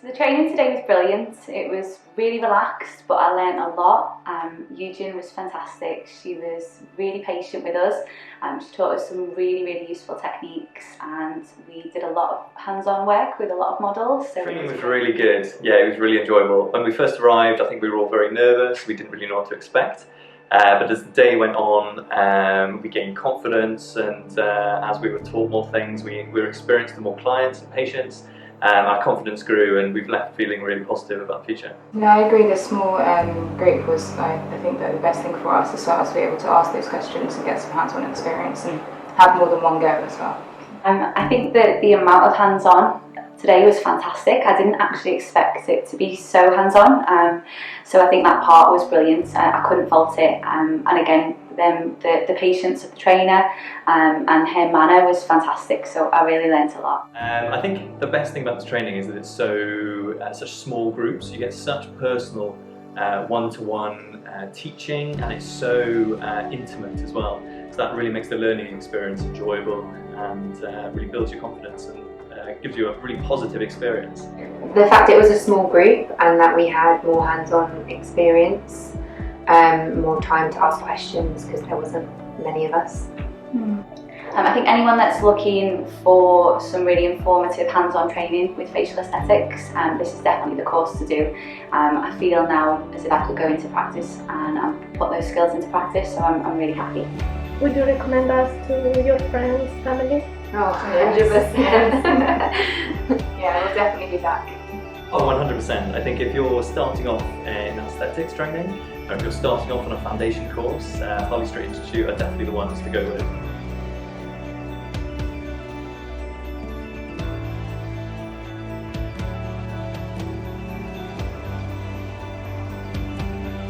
So the training today was brilliant. It was really relaxed, but I learned a lot. Eugene was fantastic. She was really patient with us. She taught us some really useful techniques, and we did a lot of hands-on work with a lot of models. So training was really good. Yeah, it was really enjoyable. When we first arrived, I think we were all very nervous. We didn't really know what to expect. But as the day went on, we gained confidence, and as we were taught more things, we were experienced to more clients and patients. Our confidence grew, and we've left feeling really positive about the future. No, I agree. The small group was, I think, that the best thing for us as well, as to be able to ask those questions and get some hands-on experience and have more than one go as well. I think that the amount of hands-on today was fantastic. I didn't actually expect it to be so hands-on, so I think that part was brilliant. I couldn't fault it, and again, the patience of the trainer and her manner was fantastic, so I really learnt a lot. I think the best thing about this training is that it's such small groups. You get such personal one-to-one teaching, and it's so intimate as well. So that really makes the learning experience enjoyable and really builds your confidence and gives you a really positive experience. The fact it was a small group and that we had more hands-on experience, more time to ask questions because there wasn't many of us. I think anyone that's looking for some really informative hands-on training with facial aesthetics, this is definitely the course to do. I feel now as if I could go into practice and put those skills into practice, so I'm really happy. Would you recommend us to your friends, family? Oh, 100%. Yeah, we'll definitely be back. Oh, 100%. I think if you're starting off in aesthetics training, or if you're starting off on a foundation course, Harley Street Institute are definitely the ones to go with.